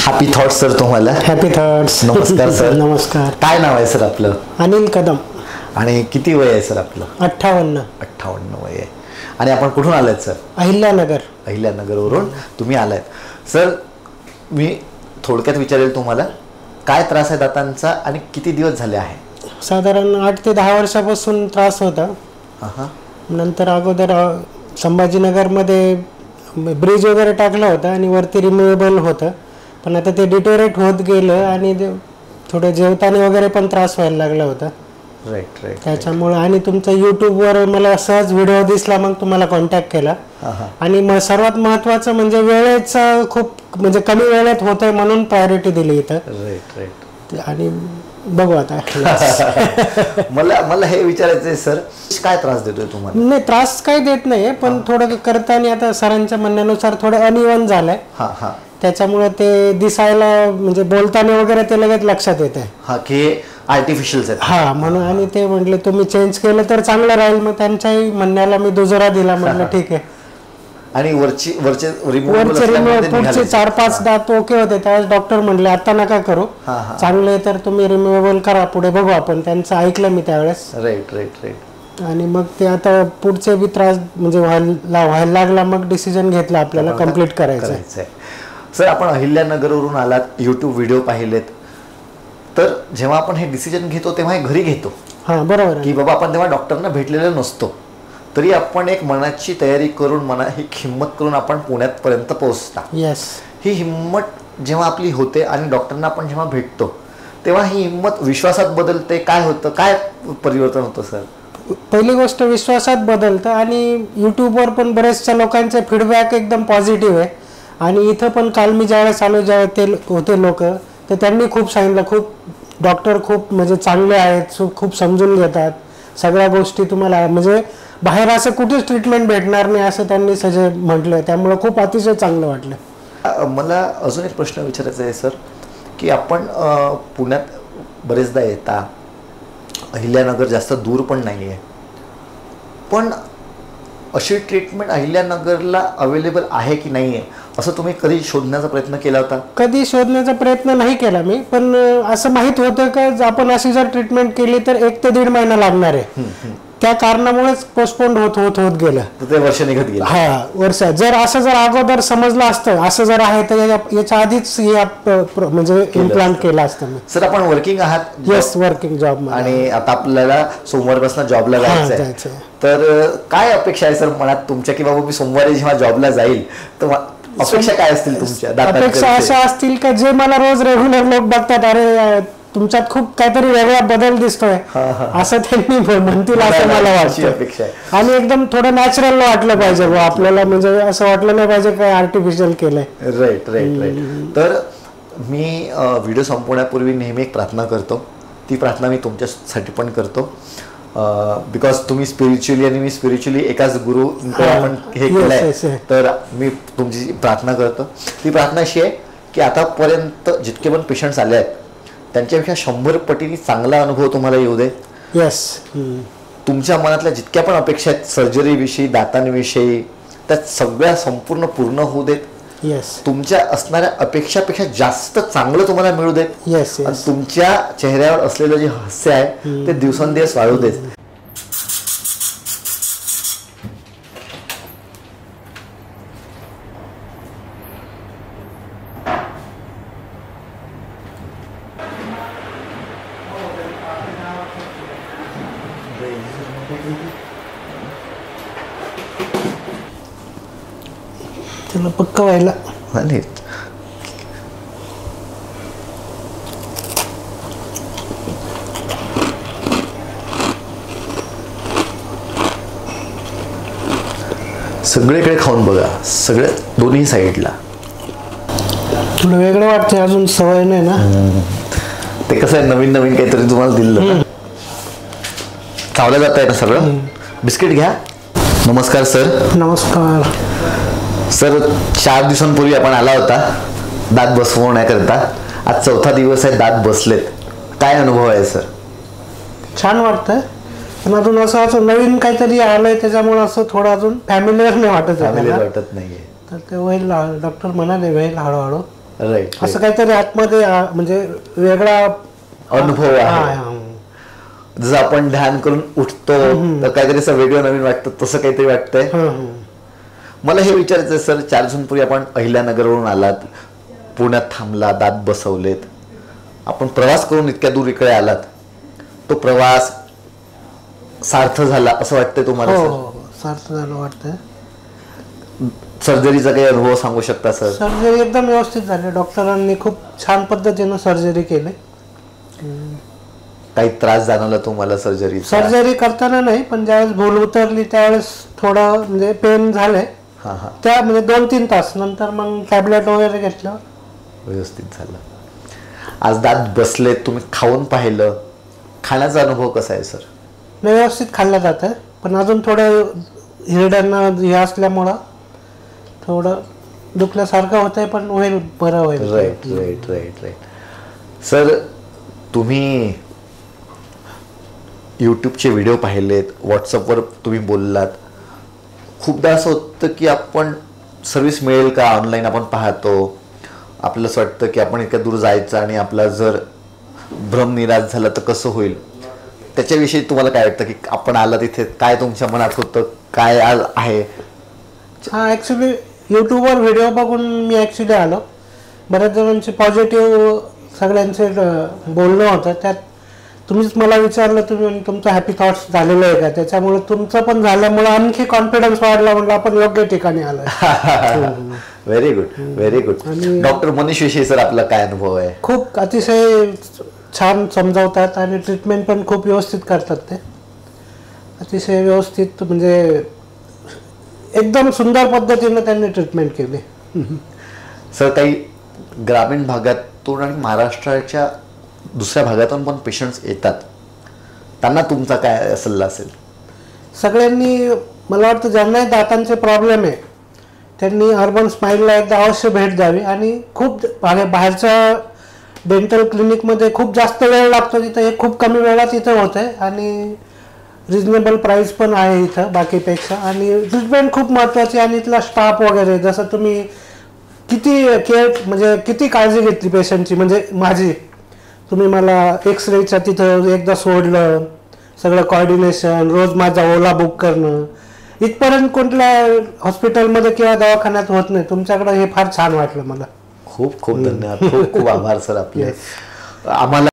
Happy thoughts sir तुम्हाला. Happy thoughts. नमस्कार sir. नमस्कार. काय नाव आहे सर आपलं? अनिल कदम. आणि किती वय आहे सर आपलं? 58. 58 वय आहे. आणि आपण कुठून आलात सर? अहिल्यानगर. अहिल्यानगरवरून तुम्ही आलात सर. मी थोडक्यात विचारेल तुम्हाला, काय त्रास आहे दातांचा आणि किती दिवस झाले आहे? साधारण 8 ते 10 वर्षापासून त्रास होता. नंतर अगोदर संभाजीनगरमध्ये ब्रिज वगैरे टाकला होता आणि वरती रिमुवेबल होतं, पण आता ते डिटोरेट होत गेलं आणि थोडं जेवताना वगैरे पण त्रास व्हायला लागला होता. Right right. त्याच्यामुळे आणि तुमचा यूट्यूबवर मला सहज व्हिडिओ दिसला, मग तुम्हाला कॉन्टॅक्ट केला. आणि सर्वात महत्त्वाचं म्हणजे वेळेचा खूप म्हणजे कमी वेळेत होतंय म्हणून प्रायोरिटी दिली इथं. Right right. आणि बघू आता. मला हे विचारायचं आहे सर, काय त्रास देतोय तुम्हाला? नाही, त्रास काही देत नाही, पण थोडं करताना आता सरांच्या म्हणण्यानुसार थोडं अनइवन झालंय. त्याच्यामुळे ते दिसायला म्हणजे बोलताना वगैरे ते लगेच लक्षात येत आहे. हा की आर्टिफिशियल. हा म्हणून. आणि ते म्हटले तुम्ही चेंज केलं तर चांगलं राहील. मग त्यांच्याही म्हणण्याला मी दुजोरा दिला. म्हटलं ठीक आहे. आणि वरचे पुढचे 4-5 दात ओके होते. त्यावेळेस डॉक्टर म्हणले आता नका करू, चांगले तर तुम्ही रिमुवेबल करा, पुढे बघू आपण. त्यांचं ऐकलं मी त्यावेळेस. Right right right. आणि मग ते आता पुढचे बी त्रास म्हणजे व्हायला लागला, मग डिसिजन घेतला आपल्याला कम्प्लीट करायचं आहे. सर, आपण अहिल्यानगरवरून आलात, यूट्यूब व्हिडिओ पाहिलेत, तर जेव्हा आपण हे डिसिजन घेतो तेव्हा हे घरी घेतो. हां बरोबर. की बाबा आपण तेव्हा डॉक्टरना भेटलेलं नसतो, तरी आपण एक मनाची तयारी करून ही हिंमत करून आपण पुण्यापर्यंत पोहोचता. येस. ही हिंमत जेव्हा आपली होते आणि डॉक्टरना आपण जेव्हा भेटतो तेव्हा ही हिंमत विश्वासात बदलते. काय होतं, काय परिवर्तन होतं सर? पहिली गोष्ट विश्वासात बदलतं. आणि यूट्यूबवर पण बरेचशा लोकांचे फीडबॅक एकदम पॉझिटिव्ह आहे. आणि इथं पण काल मी ज्यावेळेस आलो, ज्यावेळेस ते होते लोक, तर त्यांनी खूप सांगितलं, खूप डॉक्टर खूप म्हणजे चांगले आहेत, खूप समजून घेतात सगळ्या गोष्टी. तुम्हाला म्हणजे बाहेर असं कुठेच ट्रीटमेंट भेटणार नाही असं त्यांनी म्हटलं. त्यामुळे खूप अतिशय चांगलं वाटलं. मला अजून एक प्रश्न विचारायचा आहे सर, की आपण पुण्यात बरेचदा येता, अहिल्यानगर जास्त दूर पण नाही आहे, पण अशी ट्रीटमेंट अहिल्यानगरला अवेलेबल आहे की नाही आहे असं तुम्ही कधी शोधण्याचा प्रयत्न केला होता? कधी शोधण्याचा प्रयत्न नाही केला मी, पण असं माहीत होतं की आपण अशी जर ट्रीटमेंट केली तर 1 ते 1.5 महिना लागणार आहे. त्या कारणामुळेच पोस्टपोन होत गेलं. ते वर्ष निघत गेलं. हा वर्ष. जर अगोदर समजलं असतं असं जर आहे तर याच्या आधीच म्हणजे इम्प्लांट केलं असतं. सर, आपण वर्किंग आहात? Yes, working job. आणि आता आपल्याला सोमवारपासून जॉबला जायचं, तर काय अपेक्षा आहे सर मनात तुमच्या, की बाबा मी सोमवारी जेव्हा जॉबला जाईल तर अपेक्षा काय असतील तुमच्या? अपेक्षा अशा असतील की जे मला रोज रेग्युलर लोक बघतात, अरे तुमच्यात खूप काहीतरी वेगळा बदल दिसतोय असं त्यांनी म्हणतील असं मला वाटतं. आणि एकदम थोडं नॅचरल वाटलं पाहिजे आपल्याला, म्हणजे असं वाटलं नाही पाहिजे काय आर्टिफिशियल केलंय. Right right right. तर मी व्हिडिओ संपवण्यापूर्वी नेहमी एक प्रार्थना करतो. ती प्रार्थना मी तुमच्यासाठी पण करतो, बिकॉज तुम्ही स्पिरिच्युअली आणि मी स्पिरिच्युअली एकाच गुरु आपण हे केलंय. तर मी तुमची प्रार्थना करतो. ती प्रार्थना अशी आहे की आतापर्यंत जितके पण पेशंट्स आले आहेत त्यांच्यापेक्षा 100 पटीने चांगला अनुभव तुम्हाला येऊ दे. येस. तुमच्या मनातल्या जितक्या पण अपेक्षा आहेत सर्जरीविषयी, दातांविषयी, त्या सगळ्या संपूर्ण पूर्ण होऊ देत. येस. तुमच्या असणाऱ्या अपेक्षापेक्षा जास्त चांगलं तुम्हाला मिळू देत. येस. आणि तुमच्या चेहऱ्यावर असलेलं जे हास्य आहे ते दिवसेंदिवस वाढू देत. त्याला पक्का व्हायला सगळीकडे खाऊन बघा, सगळे दोन्ही साईडला. थोडं वेगळं वाटतंय, अजून सवय नाही ना. ते कसं आहे, नवीन नवीन काहीतरी तुम्हाला दिलं. चावलं जात आहे ना सगळं. बिस्किट घ्या. नमस्कार सर. नमस्कार सर. 4 दिवसांपूर्वी आपण आला होता दात बसवण्याकरता. आज 4था दिवस आहे, दात बसलेत. काय अनुभव आहे सर? छान वाटतंय, पण अजून असं नवीन काहीतरी आलंय त्याच्यामुळे असं थोडं अजून फॅमिलियर नाही वाटत. वाटत नाहीये. तर ते होईल, डॉक्टर म्हणाले होईल हळूहळू. राईट असं काहीतरी आतमध्ये म्हणजे वेगळा अनुभव आहे. जसं आपण ध्यान करून उठतो तर काहीतरी असं वेगळं नवीन वाटतं, तसं काहीतरी वाटतंय. मला हे विचारायचं सर, 4 जून पूर्वी आपण अहिल्यानगरवरून आलात, पुण्यात थांबला, दात बसवलेत, आपण प्रवास करून इतक्या दूर इकडे आलात, तो प्रवास सार्थ झाला असं वाटतंय तुम्हाला? सार्थ झालं वाटतंय. सर्जरीचा काही अनुभव सांगू शकता सर? सर्जरी एकदम व्यवस्थित झाली, डॉक्टरांनी खूप छान पद्धतीनं सर्जरी केली. काही त्रास जाणवला तुम्हाला सर्जरी? सर्जरी करताना नाही, पण ज्यावेळेस भूल उतरली त्यावेळेस थोडं म्हणजे पेन झाले. त्या म्हणजे 2-3 तास नंतर मग टॅबलेट वगैरे घेतलं, व्यवस्थित झालं. आज दात बसले, तुम्ही खाऊन पाहिलं, खाण्याचा अनुभव कसा आहे सर? व्यवस्थित खाल्लं जातं, पण अजून थोडं हिरड्यांना हे असल्यामुळं थोडं दुखल्यासारखं होतंय, पण होईल, बरं होईल. Right right right right. Sir तुम्ही यूट्यूबचे व्हिडिओ पाहिलेत, व्हॉट्सअपवर तुम्ही बोललात, खूपदा असं होतं की आपण सर्व्हिस मिळेल का ऑनलाईन आपण पाहतो, आपल्याला असं वाटतं की आपण इतक्या दूर जायचं आणि आपला जर भ्रम निराश झाला तर कसं होईल, त्याच्याविषयी तुम्हाला काय वाटतं की आपण आला तिथे काय तुमच्या मनात होतं, काय आहे? ॲक्च्युली यूट्यूबवर व्हिडिओ बघून मी ॲक्च्युली आलो. बऱ्याच जणांचे पॉझिटिव्ह सगळ्यांचे बोलणं होतं, त्यात तुम्हीच मला विचारलं, तुम्ही तुमचं हॅपी थॉट्स झालेलं आहे का, त्याच्यामुळे तुमचं पण झाल्यामुळे आणखी कॉन्फिडन्स वाढला, म्हणलं आपण योग्य ठिकाणी आलो. Very good very good. Doctor Manish विषयी सर आपला काय अनुभव आहे? खूप अतिशय छान समजावतात आणि ट्रीटमेंट पण खूप व्यवस्थित करतात. ते अतिशय व्यवस्थित म्हणजे एकदम सुंदर पद्धतीने त्यांनी ट्रीटमेंट केली. सर काही ग्रामीण भागातून आणि महाराष्ट्राच्या दुसऱ्या भागातून पण पेशंट्स येतात, त्यांना तुमचा काय सल्ला असेल? सगळ्यांनी मला वाटतं ज्यांनाही दातांचे प्रॉब्लेम आहे त्यांनी अर्बन स्माईलला एकदा अवश्य भेट द्यावी. आणि खूप बाहेरच्या डेंटल क्लिनिकमध्ये खूप जास्त वेळ लागतो, तिथं हे खूप कमी वेळात इथं होत आहे आणि रिजनेबल प्राईस पण आहे इथं बाकीपेक्षा. आणि ट्रीटमेंट खूप महत्त्वाची आणि इथला स्टाफ वगैरे, जसं तुम्ही किती केअर म्हणजे किती काळजी घेतली पेशंटची, म्हणजे माझी, तुम्ही मला एक्सरेच्या तिथं एकदा सोडलं, सगळं कॉर्डिनेशन, रोज माझा ओला बुक करणं, इथपर्यंत कुठल्या हॉस्पिटलमध्ये किंवा दवाखान्यात होत नाही. तुमच्याकडे हे फार छान वाटलं मला. खूप खूप धन्यवाद, खूप खूप आभार सर आपले. आम्हाला